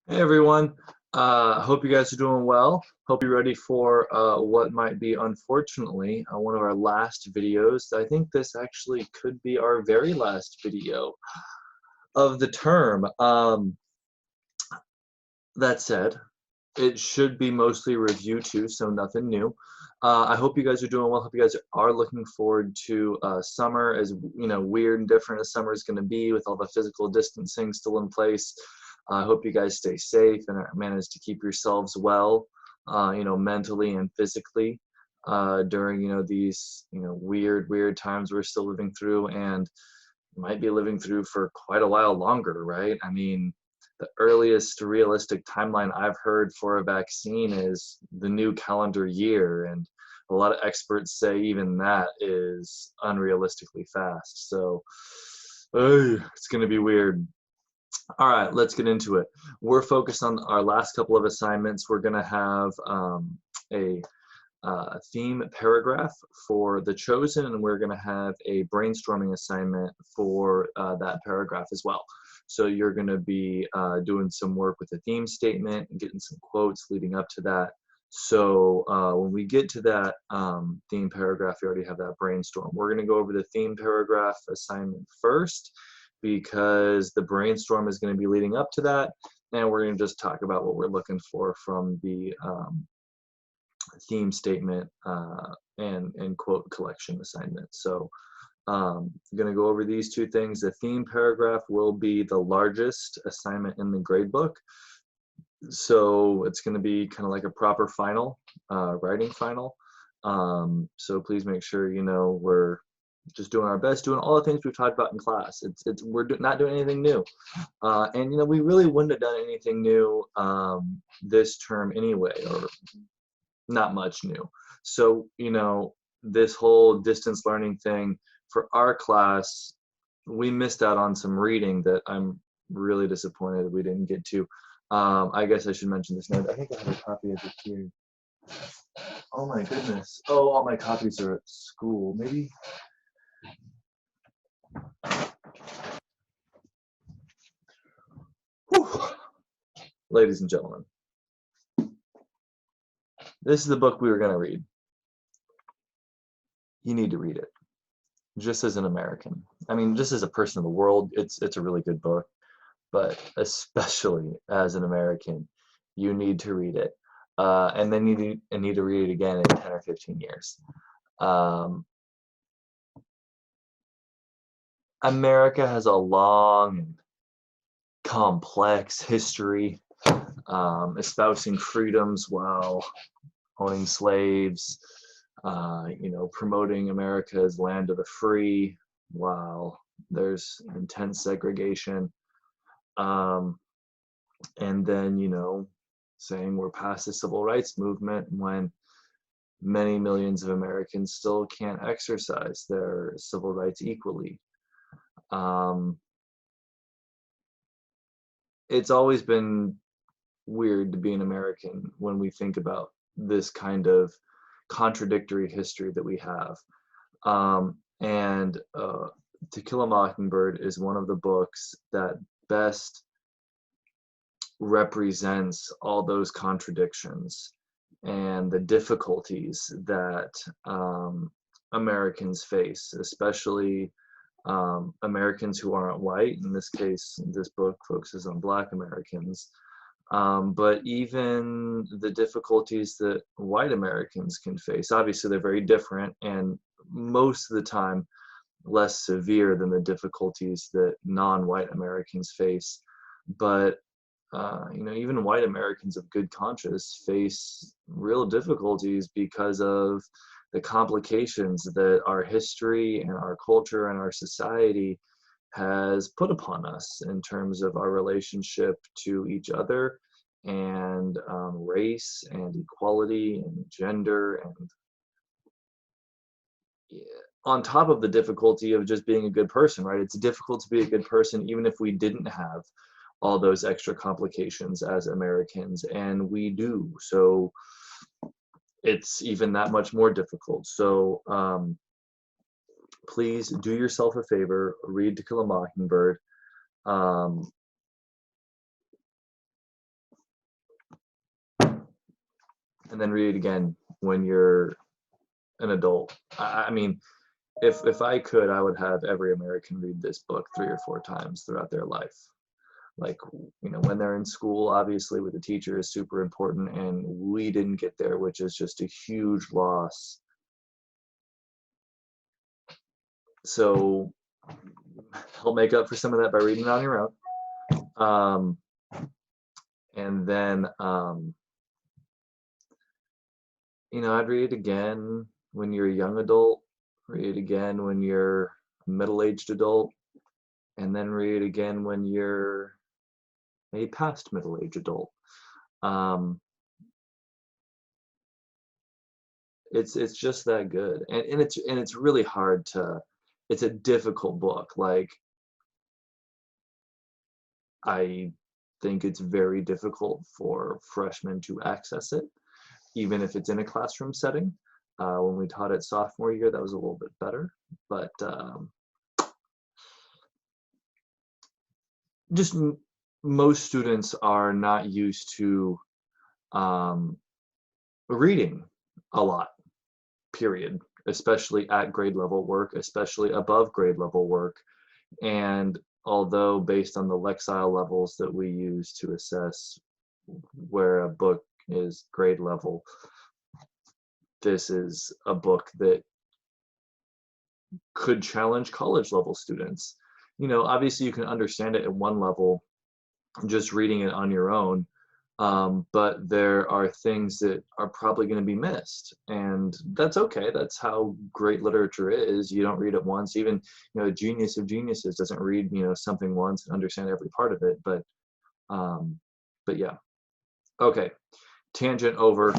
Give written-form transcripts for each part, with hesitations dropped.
Hey everyone, hope you guys are doing well. Hope you're ready for what might be, unfortunately, one of our last videos. I think this actually could be our very last video of the term. That said, it should be mostly review too, so nothing new. I hope you guys are doing well. Hope you guys are looking forward to summer, as weird and different as summer is going to be with all the physical distancing still in place. I hope you guys stay safe and manage to keep yourselves well, mentally and physically during these weird times we're still living through and might be living through for quite a while longer, right? I mean, the earliest realistic timeline I've heard for a vaccine is the new calendar year, and a lot of experts say even that is unrealistically fast. So, it's going to be weird. All right, let's get into it. We're focused on our last couple of assignments. We're going to have a theme paragraph for the chosen, and we're going to have a brainstorming assignment for that paragraph as well. So you're going to be doing some work with the theme statement and getting some quotes leading up to that. So when we get to that theme paragraph, you already have that brainstorm. We're going to go over the theme paragraph assignment first because the brainstorm is going to be leading up to that, and we're going to just talk about what we're looking for from the theme statement and quote collection assignment. So I'm going to go over these two things. The theme paragraph will be the largest assignment in the gradebook. So it's going to be kind of like a proper final, writing final. So please make sure we're just doing our best, doing all the things we've talked about in class. We're not doing anything new, and we really wouldn't have done anything new this term anyway, or not much new. So, this whole distance learning thing for our class, we missed out on some reading that I'm really disappointed that we didn't get to. I guess I should mention this now. I think I have a copy of it here. Oh my goodness. Oh, all my copies are at school. Maybe. Whew. Ladies and gentlemen, this is the book we were going to read. You need to read it. Just as an American. I mean, just as a person of the world, it's a really good book. But especially as an American, you need to read it. And then you need to read it again in 10 or 15 years. America has a long and complex history, espousing freedoms while owning slaves, promoting America as land of the free while there's intense segregation. And then, saying we're past the civil rights movement when many millions of Americans still can't exercise their civil rights equally. It's always been weird to be an American when we think about this kind of contradictory history that we have. And To Kill a Mockingbird is one of the books that best represents all those contradictions and the difficulties that Americans face, especially Americans who aren't white. In this case, this book focuses on Black Americans, but even the difficulties that white Americans can face. Obviously, they're very different, and most of the time less severe than the difficulties that non-white Americans face. But even white Americans of good conscience face real difficulties because of the complications that our history and our culture and our society has put upon us in terms of our relationship to each other and race and equality and gender, and on top of the difficulty of just being a good person, right? It's difficult to be a good person even if we didn't have all those extra complications as Americans, and we do. So it's even that much more difficult. So please do yourself a favor, read To Kill a Mockingbird. and then read it again when you're an adult. I mean, if I could, I would have every American read this book 3 or 4 times throughout their life. Like, when they're in school, obviously with the teacher is super important, and we didn't get there, which is just a huge loss. So help make up for some of that by reading it on your own. And then, I'd read it again when you're a young adult, read it again when you're a middle-aged adult, and then read it again when you're a past middle-aged adult. It's just that good, and it's really hard to. It's a difficult book. Like, I think it's very difficult for freshmen to access it, even if it's in a classroom setting. When we taught it sophomore year, that was a little bit better, but just most students are not used to reading a lot, period, especially at grade level work, especially above grade level work. And although based on the Lexile levels that we use to assess where a book is grade level, this is a book that could challenge college level students. Obviously you can understand it at one level just reading it on your own, but there are things that are probably going to be missed, and that's okay. That's how great literature is. You don't read it once. Even a genius of geniuses doesn't read something once and understand every part of it. But yeah. Okay, tangent over.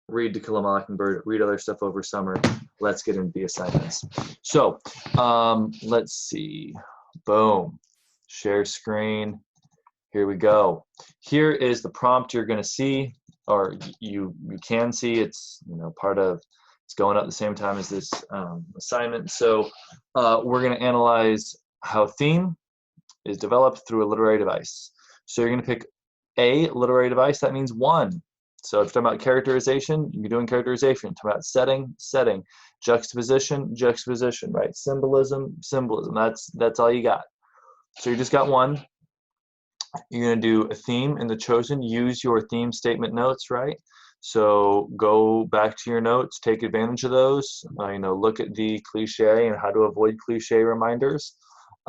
Read To Kill a Mockingbird, read other stuff over summer. Let's get into the assignments. So let's see. Boom. Share screen. Here we go. Here is the prompt you're going to see, or you can see. It's part of, it's going up at the same time as this assignment. So we're going to analyze how theme is developed through a literary device. So you're going to pick a literary device. That means one. So if you're talking about characterization, you're doing characterization. Talk about setting, setting, juxtaposition, juxtaposition, right? Symbolism, symbolism. That's all you got. So you just got one. You're going to do a theme in the chosen. Use your theme statement notes, right? So go back to your notes, take advantage of those. Look at the cliche and how to avoid cliche reminders.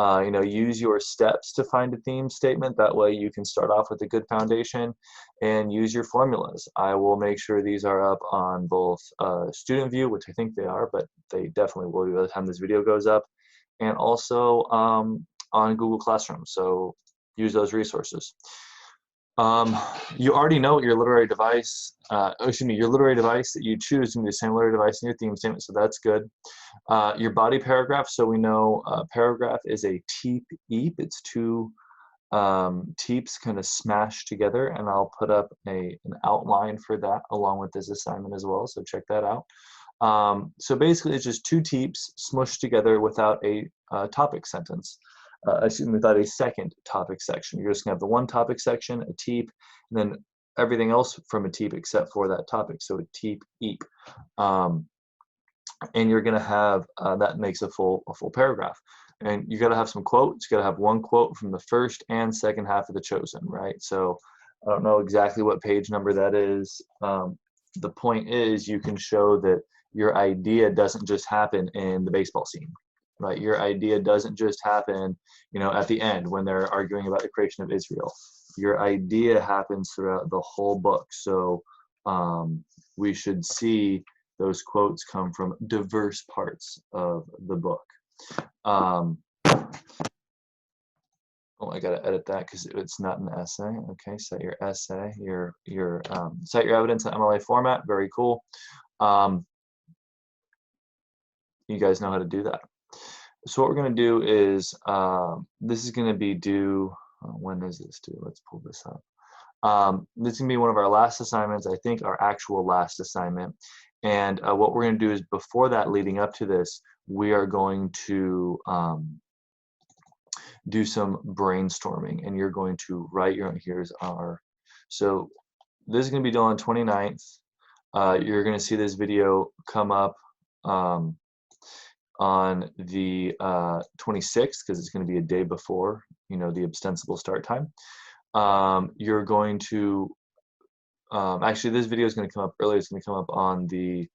Use your steps to find a theme statement. That way you can start off with a good foundation, and use your formulas. I will make sure these are up on both Student View, which I think they are, but they definitely will be by the time this video goes up, and also on Google Classroom. So use those resources. You already know what your literary device, your literary device that you choose is going to be the same literary device in your theme statement, so that's good. Your body paragraph, so we know paragraph is a teep-eep. It's two teeps kind of smashed together, and I'll put up an outline for that along with this assignment as well, so check that out. So basically it's just two teeps smushed together without a topic sentence. Without a second topic section. You're just going to have the one topic section, a teep, and then everything else from a teep except for that topic, so a teep-eep. And you're going to have, that makes a full paragraph. And you got to have some quotes. You got to have one quote from the first and second half of the chosen, right? So I don't know exactly what page number that is. The point is you can show that your idea doesn't just happen in the baseball scene. Right, your idea doesn't just happen, at the end when they're arguing about the creation of Israel. Your idea happens throughout the whole book. So we should see those quotes come from diverse parts of the book. Oh, I gotta edit that because it's not an essay. Okay, set your essay, your cite your evidence in MLA format. Very cool. You guys know how to do that. So what we're going to do is, this is going to be due, when is this due? Let's pull this up. This is going to be one of our last assignments, I think our actual last assignment. And what we're going to do is, before that, leading up to this, we are going to do some brainstorming, and you're going to write your own. So this is going to be done on 29th. You're going to see this video come up on the 26th, because it's going to be a day before, the ostensible start time. You're going to actually, this video is going to come up earlier. It's going to come up on the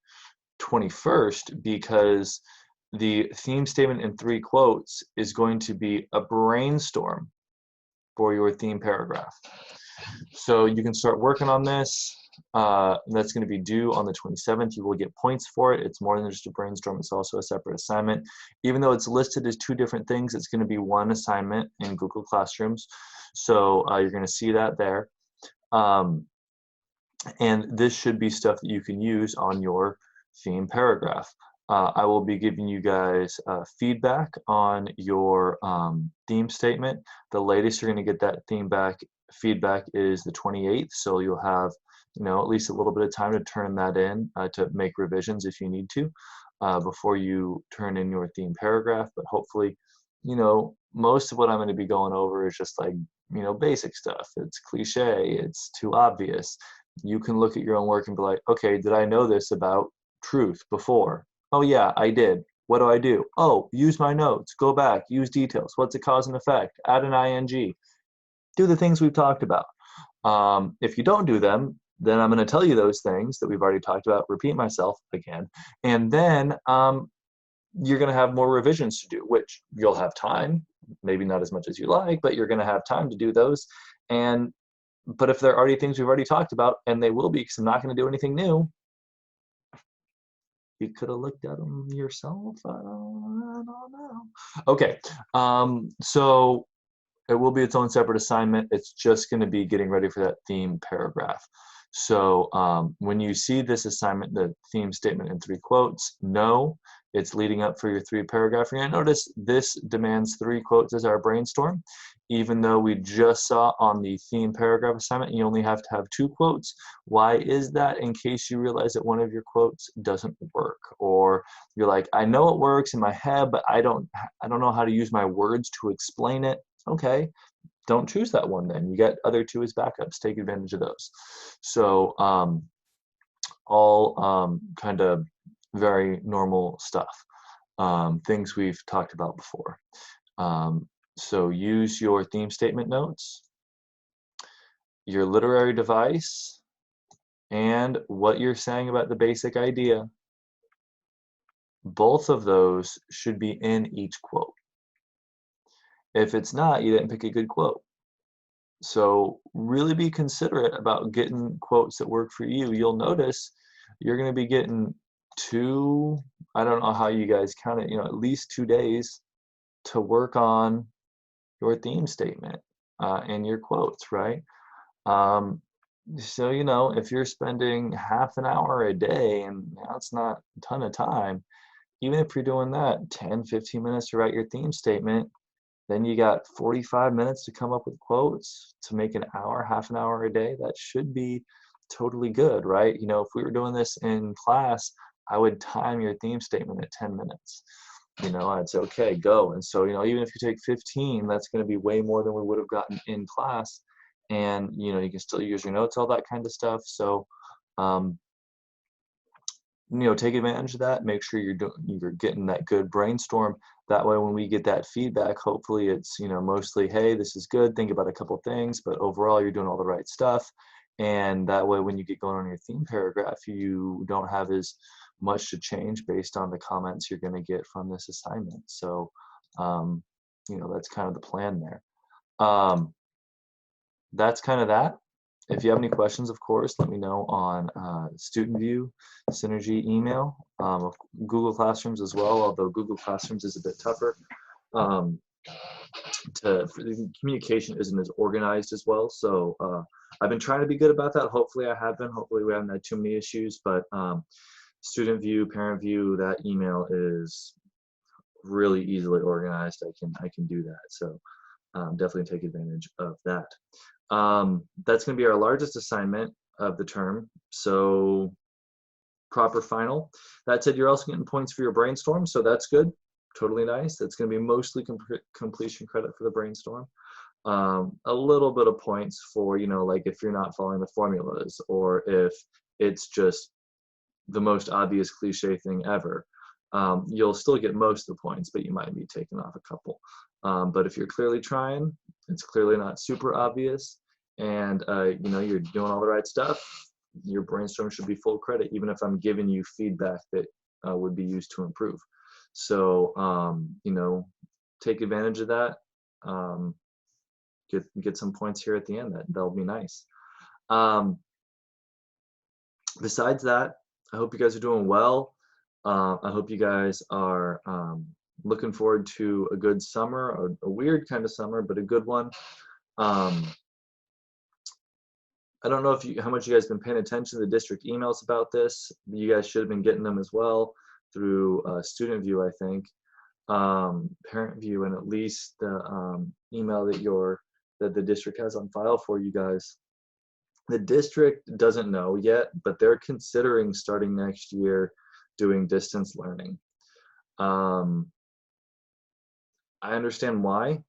21st, because the theme statement in 3 quotes is going to be a brainstorm for your theme paragraph. So you can start working on this. That's going to be due on the 27th. You will get points for it. It's more than just a brainstorm. It's also a separate assignment. Even though it's listed as 2 different things, it's going to be 1 assignment in Google Classrooms. So you're going to see that there. And this should be stuff that you can use on your theme paragraph. I will be giving you guys feedback on your theme statement. The latest you're going to get that feedback is the 28th, so you'll have at least a little bit of time to turn that in to make revisions if you need to before you turn in your theme paragraph. But hopefully, most of what I'm going to be going over is just like basic stuff. It's cliche, it's too obvious. You can look at your own work and be like, okay, did I know this about truth before? Oh yeah, I did. What do I do? Oh, use my notes, go back, use details. What's a cause and effect? Add an ing. Do the things we've talked about. If you don't do them, then I'm going to tell you those things that we've already talked about, repeat myself again, and then you're going to have more revisions to do, which you'll have time, maybe not as much as you like, but you're going to have time to do those. But if they're already things we've already talked about, and they will be, because I'm not going to do anything new, you could have looked at them yourself. I don't know. Okay, so it will be its own separate assignment. It's just going to be getting ready for that theme paragraph. So when you see this assignment, the theme statement in 3 quotes, know it's leading up for your 3 paragraph. You're going to notice this demands 3 quotes as our brainstorm, even though we just saw on the theme paragraph assignment you only have to have 2 quotes. Why is that? In case you realize that one of your quotes doesn't work, or you're like, I know it works in my head, but I don't know how to use my words to explain it. Okay, don't choose that one then. You get other 2 as backups. Take advantage of those. So all kind of very normal stuff, things we've talked about before. So use your theme statement notes, your literary device, and what you're saying about the basic idea. Both of those should be in each quote. If it's not, you didn't pick a good quote. So really be considerate about getting quotes that work for you. You'll notice you're going to be getting 2, I don't know how you guys count it, at least 2 days to work on your theme statement and your quotes, right? So, if you're spending half an hour a day, and that's not a ton of time, even if you're doing that 10, 15 minutes to write your theme statement, then you got 45 minutes to come up with quotes to make an hour, half an hour a day. That should be totally good, right? If we were doing this in class, I would time your theme statement at 10 minutes. I'd say, okay, go. And so, even if you take 15, that's going to be way more than we would have gotten in class. And, you can still use your notes, all that kind of stuff. So, take advantage of that. Make sure you're getting that good brainstorm. That way, when we get that feedback, hopefully it's, mostly, hey, this is good. Think about a couple things, but overall, you're doing all the right stuff. And that way, when you get going on your theme paragraph, you don't have as much to change based on the comments you're going to get from this assignment. So, that's kind of the plan there. That's kind of that. If you have any questions, of course, let me know on Student View, Synergy email, Google Classrooms as well, although Google Classrooms is a bit tougher. Communication isn't as organized as well, so I've been trying to be good about that. Hopefully I have been. Hopefully we haven't had too many issues, but Student View, Parent View, that email is really easily organized. I can do that, so definitely take advantage of that. That's going to be our largest assignment of the term, so proper final. That said, you're also getting points for your brainstorm, so that's good. Totally nice. That's going to be mostly completion credit for the brainstorm. A little bit of points for, like if you're not following the formulas, or if it's just the most obvious cliche thing ever. You'll still get most of the points, but you might be taking off a couple. But if you're clearly trying, it's clearly not super obvious, and you know, you're doing all the right stuff, your brainstorm should be full credit, even if I'm giving you feedback that would be used to improve. So you know, take advantage of that. Get some points here at the end. That'll be nice. Besides that, I hope you guys are doing well. I hope you guys are looking forward to a good summer, a weird kind of summer, but a good one. I don't know if how much you guys have been paying attention to the district emails about this. You guys should have been getting them as well through Student View, I think, Parent View, and at least the email that the district has on file for you guys. The district doesn't know yet, but they're considering starting next year doing distance learning. I understand why.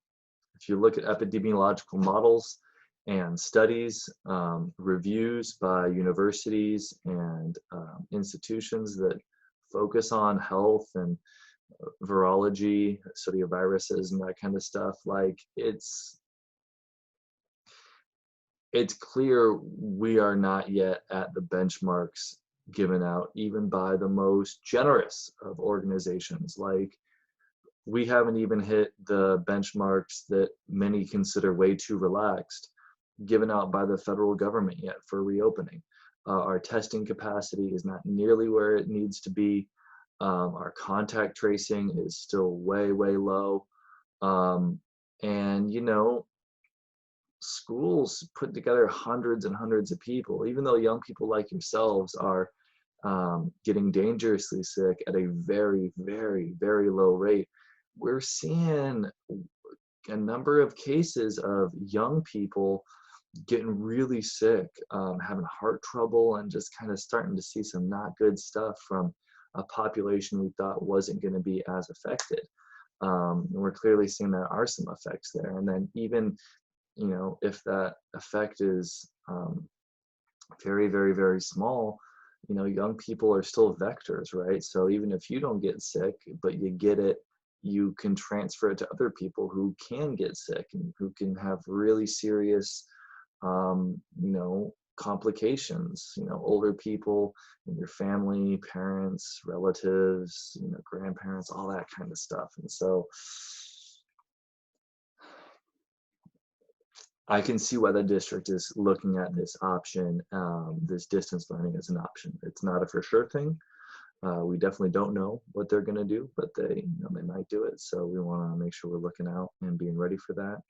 If you look at epidemiological models and studies, reviews by universities and institutions that focus on health and virology, study of viruses and that kind of stuff, like it's clear we are not yet at the benchmarks given out even by the most generous of organizations. Like, we haven't even hit the benchmarks that many consider way too relaxed given out by the federal government yet for reopening. Our testing capacity is not nearly where it needs to be. Our contact tracing is still way, way low. And, you know, schools put together hundreds and hundreds of people, even though young people like yourselves are getting dangerously sick at a very, very, very low rate. We're seeing a number of cases of young people getting really sick, having heart trouble, and just kind of starting to see some not good stuff from a population we thought wasn't going to be as affected. And we're clearly seeing there are some effects there. And then even, you know, if that effect is very, very, very small, you know, young people are still vectors, right? So even if you don't get sick, but you get it, you can transfer it to other people who can get sick and who can have really serious, you know, complications, you know, older people in your family, parents, relatives, you know, grandparents, all that kind of stuff. And so I can see why the district is looking at this option, this distance learning as an option. It's not a for sure thing. We definitely don't know what they're going to do, but they, you know, they might do it. So we want to make sure we're looking out and being ready for that,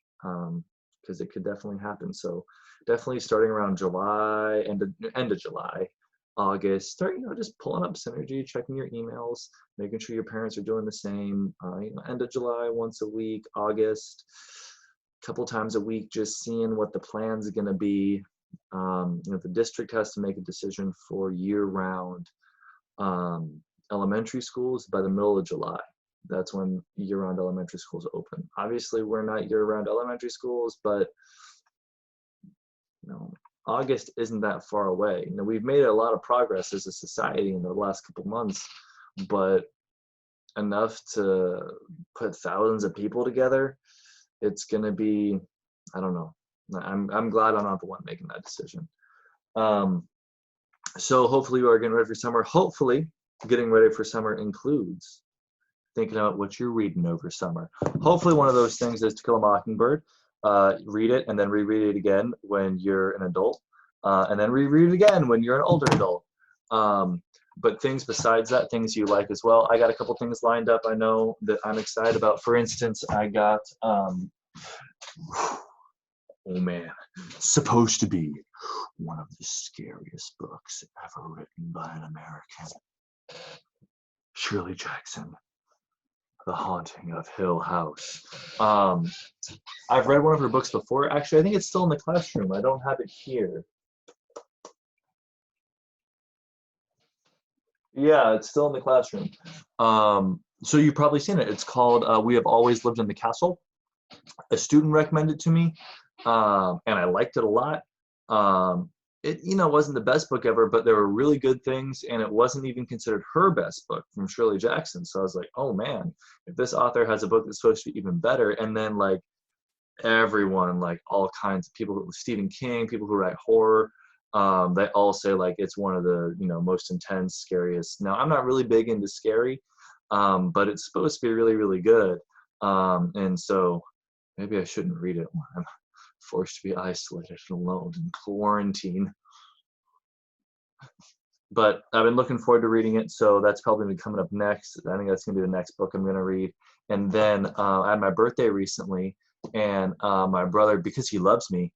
because it could definitely happen. So definitely starting around July, end of July, August, start, you know, just pulling up Synergy, checking your emails, making sure your parents are doing the same. You know, end of July, once a week, August, couple times a week, just seeing what the plan's going to be. You know, the district has to make a decision for year-round elementary schools by the middle of July. That's when year-round elementary schools open. Obviously, we're not year-round elementary schools, but you know, August isn't that far away. You know, we've made a lot of progress as a society in the last couple months, but enough to put thousands of people together, it's gonna be, I don't know. I'm glad I'm not the one making that decision. So hopefully you are getting ready for summer. Hopefully getting ready for summer includes thinking about what you're reading over summer. Hopefully one of those things is To Kill a Mockingbird. Read it and then reread it again when you're an adult, and then reread it again when you're an older adult. But things besides that, things you like as well. I got a couple things lined up I know that I'm excited about. For instance, I got, oh man, supposed to be one of the scariest books ever written by an American. Shirley Jackson, The Haunting of Hill House. I've read one of her books before. Actually, I think it's still in the classroom. I don't have it here. Yeah, it's still in the classroom. So you've probably seen it. It's called We Have Always Lived in the Castle. A student recommended it to me, and I liked it a lot. it, you know, wasn't the best book ever, but there were really good things, and it wasn't even considered her best book from Shirley Jackson. So I was like, oh man, if this author has a book that's supposed to be even better, and then like everyone, like all kinds of people, Stephen King, people who write horror, they all say like it's one of the, you know, most intense, scariest. Now, I'm not really big into scary, but it's supposed to be really, really good. And so maybe I shouldn't read it when I'm forced to be isolated and alone in quarantine. But I've been looking forward to reading it, so that's probably gonna be coming up next. I think that's gonna be the next book I'm gonna read. And then I had my birthday recently, and my brother, because he loves me,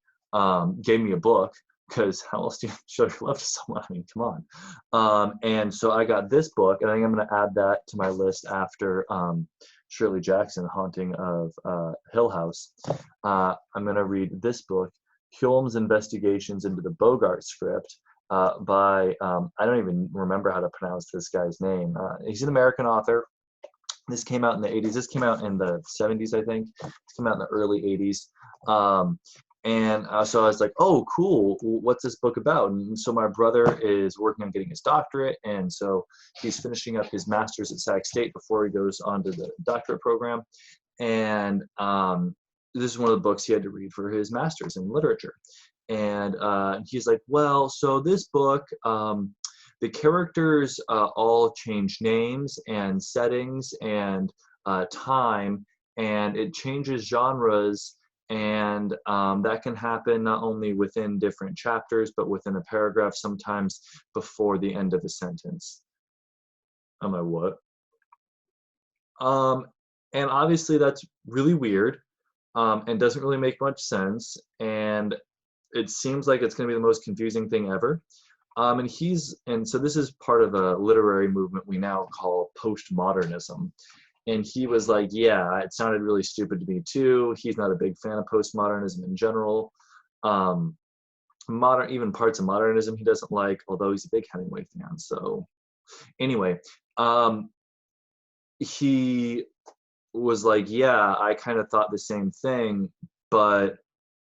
gave me a book. Because how else do you show your love to someone? I mean, come on. And so I got this book, and I think I'm gonna add that to my list after Shirley Jackson, Haunting of Hill House. I'm gonna read this book, Hulme's Investigations into the Bogart Script, by, I don't even remember how to pronounce this guy's name. He's an American author. This came out in the 80s. This came out in the 70s, I think. This came out in the early 80s. So I was like, oh, cool. What's this book about? And so my brother is working on getting his doctorate. And so he's finishing up his master's at Sac State before he goes on to the doctorate program. And this is one of the books he had to read for his master's in literature. And he's like, well, so this book, the characters all change names and settings and time, and it changes genres, and that can happen not only within different chapters, but within a paragraph, sometimes before the end of a sentence. I'm like, what? And obviously that's really weird, and doesn't really make much sense, and it seems like it's going to be the most confusing thing ever. And so this is part of a literary movement we now call postmodernism. And he was like, yeah, it sounded really stupid to me too. He's not a big fan of postmodernism in general. Even parts of modernism he doesn't like, although he's a big Hemingway fan. So anyway, he was like, yeah, I kind of thought the same thing, but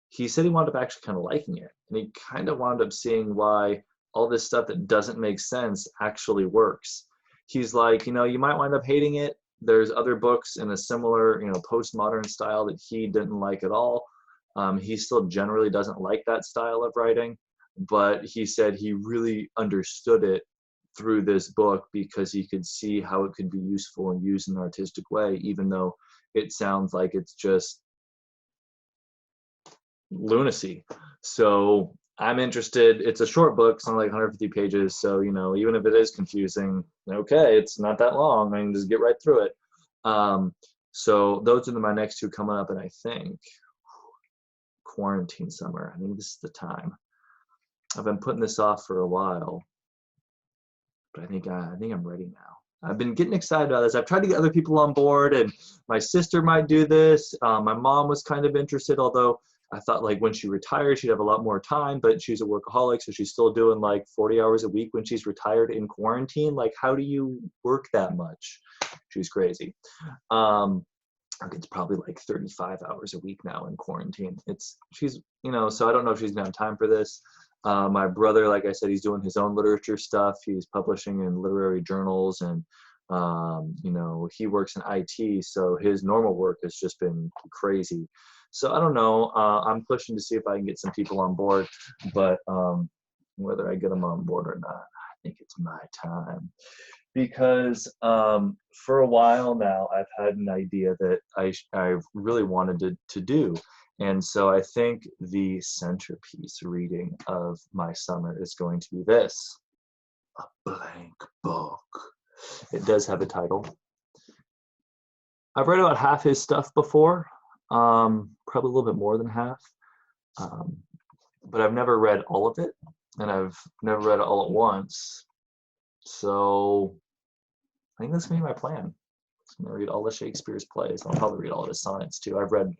he said he wound up actually kind of liking it. And he kind of wound up seeing why all this stuff that doesn't make sense actually works. He's like, you know, you might wind up hating it. There's other books in a similar, you know, postmodern style that he didn't like at all. He still generally doesn't like that style of writing, but he said he really understood it through this book because he could see how it could be useful and used in an artistic way, even though it sounds like it's just lunacy. So I'm interested. It's a short book, it's only like 150 pages. So, you know, even if it is confusing, okay, it's not that long. I can just get right through it. So those are my next two coming up. And I think quarantine summer, I think this is the time. I've been putting this off for a while, but I think I'm ready now. I've been getting excited about this. I've tried to get other people on board, and my sister might do this. My mom was kind of interested, although I thought like when she retires, she'd have a lot more time, but she's a workaholic, so she's still doing like 40 hours a week when she's retired in quarantine. Like, how do you work that much? She's crazy. It's probably like 35 hours a week now in quarantine. She's, you know, so I don't know if she's gonna have time for this. My brother, like I said, he's doing his own literature stuff. He's publishing in literary journals, and you know, he works in IT, so his normal work has just been crazy. So I don't know. I'm pushing to see if I can get some people on board, but whether I get them on board or not, I think it's my time. Because for a while now, I've had an idea that I really wanted to do. And so I think the centerpiece reading of my summer is going to be this, A Blank Book. It does have a title. I've read about half his stuff before, probably a little bit more than half, but I've never read all of it, and I've never read it all at once. So I think that's going to be my plan. I'm going to read all of Shakespeare's plays. I'll probably read all of his sonnets too. I've read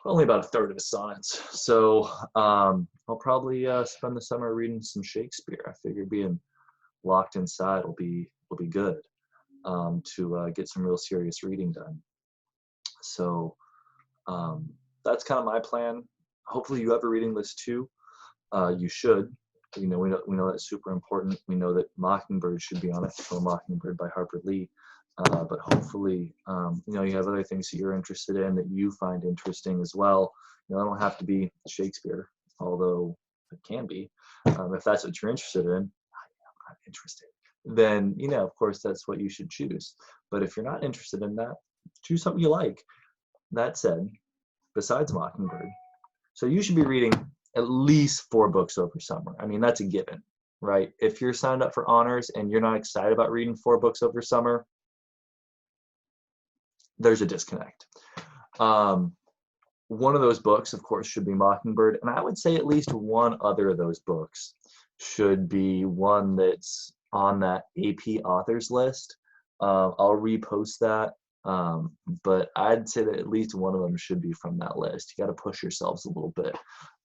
only about a third of his sonnets. So I'll probably spend the summer reading some Shakespeare. I figure being locked inside will be good to get some real serious reading done. So that's kind of my plan. Hopefully you have a reading list too. You should. We know that's super important. We know that Mockingbird should be on it. Kill a Mockingbird by Harper Lee. But hopefully, you have other things that you're interested in that you find interesting as well. It don't have to be Shakespeare, although it can be. If that's what you're interested in, I'm not interested. Then, of course, that's what you should choose. But if you're not interested in that, choose something you like. That said, besides Mockingbird, so you should be reading at least 4 books over summer. I mean, that's a given, right? If you're signed up for honors and you're not excited about reading 4 books over summer, there's a disconnect. One of those books, of course, should be Mockingbird, and I would say at least one other of those books should be one that's on that AP authors list. I'll repost that, but I'd say that at least one of them should be from that list. You got to push yourselves a little bit.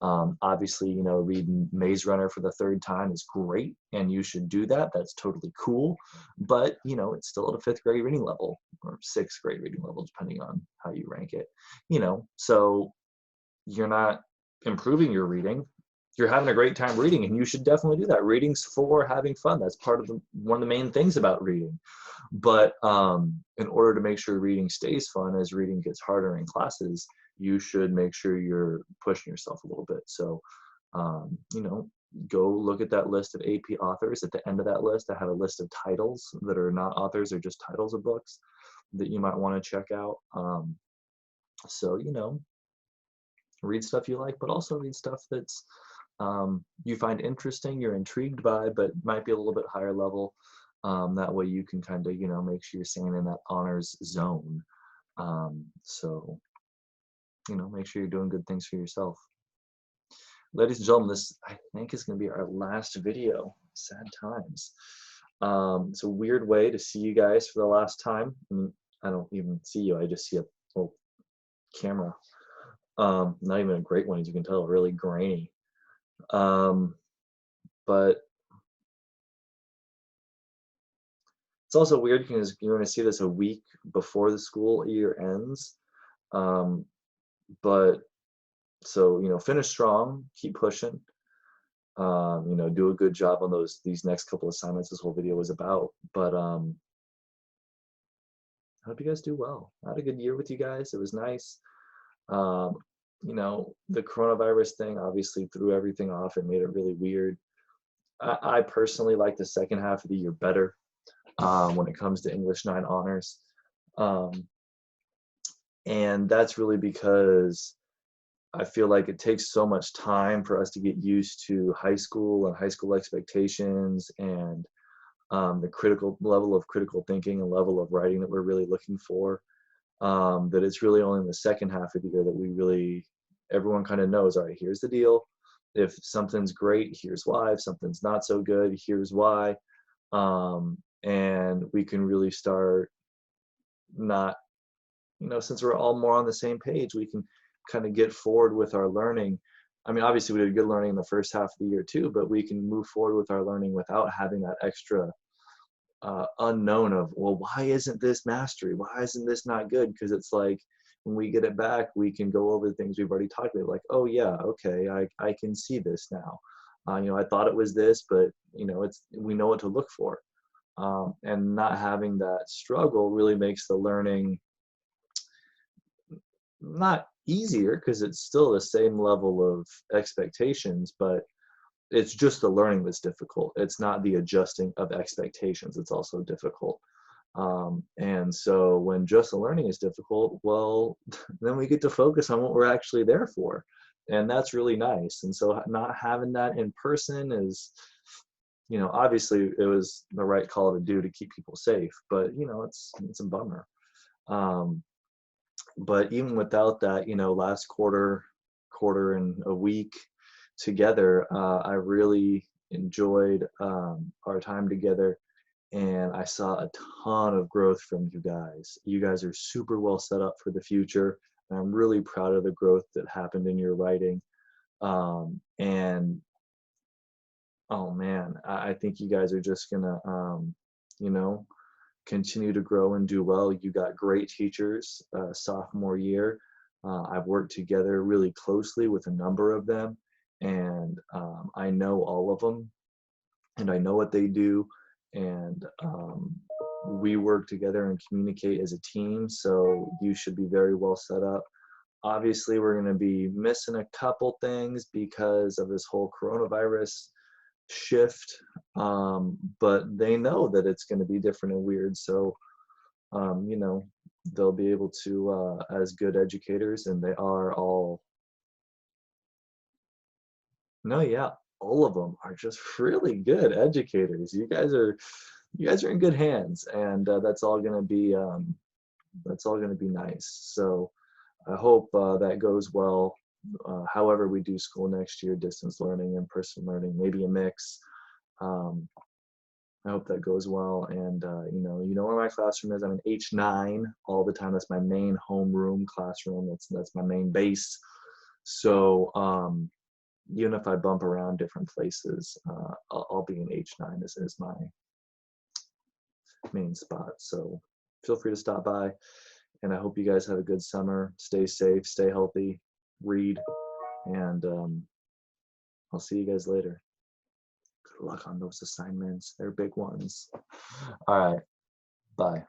Obviously, reading Maze Runner for the 3rd time is great, and you should do that. That's totally cool, but it's still at a 5th grade reading level or 6th grade reading level, depending on how you rank it. So you're not improving your reading. You're having a great time reading, and you should definitely do that. Reading's for having fun. That's part of one of the main things about reading. But in order to make sure reading stays fun as reading gets harder in classes, you should make sure you're pushing yourself a little bit. So, go look at that list of AP authors. At the end of that list, I have a list of titles that are not authors, they're just titles of books that you might want to check out. So, read stuff you like, but also read stuff that's you find interesting, you're intrigued by, but might be a little bit higher level. That way you can kind of, make sure you're staying in that honors zone. So, make sure you're doing good things for yourself. Ladies and gentlemen, this, I think, is going to be our last video. Sad times. It's a weird way to see you guys for the last time. I don't even see you. I just see a little camera. Not even a great one, as you can tell, really grainy. But it's also weird because you're going to see this a week before the school year ends. But so, finish strong, keep pushing, do a good job on these next couple assignments this whole video was about. But I hope you guys do well. I had a good year with you guys. It was nice. The coronavirus thing obviously threw everything off and made it really weird. I personally like the second half of the year better when it comes to English 9 honors. And that's really because I feel like it takes so much time for us to get used to high school and high school expectations and the critical level of critical thinking and level of writing that we're really looking for. That it's really only in the second half of the year that everyone kind of knows, all right, here's the deal. If something's great, here's why. If something's not so good, here's why. And we can really start not, since we're all more on the same page, we can kind of get forward with our learning. I mean, obviously we did good learning in the first half of the year too, but we can move forward with our learning without having that extra unknown of, well, why isn't this mastery? Why isn't this not good? Because it's like, when we get it back, we can go over the things we've already talked about, like, oh yeah, okay, I can see this now. I thought it was this, but we know what to look for. And not having that struggle really makes the learning not easier, because it's still the same level of expectations, but it's just the learning that's difficult. It's not the adjusting of expectations. It's also difficult. And so when just the learning is difficult, well, then we get to focus on what we're actually there for. And that's really nice. And so not having that in person is, obviously it was the right call to do to keep people safe, but it's a bummer. But even without that, last quarter and a week together, I really enjoyed our time together, and I saw a ton of growth from you guys. You guys are super well set up for the future, and I'm really proud of the growth that happened in your writing. And oh man, I think you guys are just gonna continue to grow and do well. You got great teachers sophomore year. I've worked together really closely with a number of them, and I know all of them, and I know what they do, and we work together and communicate as a team, so you should be very well set up. Obviously, we're going to be missing a couple things because of this whole coronavirus shift, but they know that it's going to be different and weird, so you know, they'll be able to, as good educators, and they are all, no, yeah, all of them are just really good educators. You guys are in good hands, and that's all gonna be nice. So I hope that goes well. However we do school next year, distance learning, in-person learning, maybe a mix. Um, I hope that goes well. And you know where my classroom is. I'm in H9 all the time. That's my main homeroom classroom. That's my main base. So even if I bump around different places, I'll be in H9. This is my main spot. So feel free to stop by. And I hope you guys have a good summer. Stay safe, stay healthy, read, and I'll see you guys later. Good luck on those assignments. They're big ones. All right. Bye.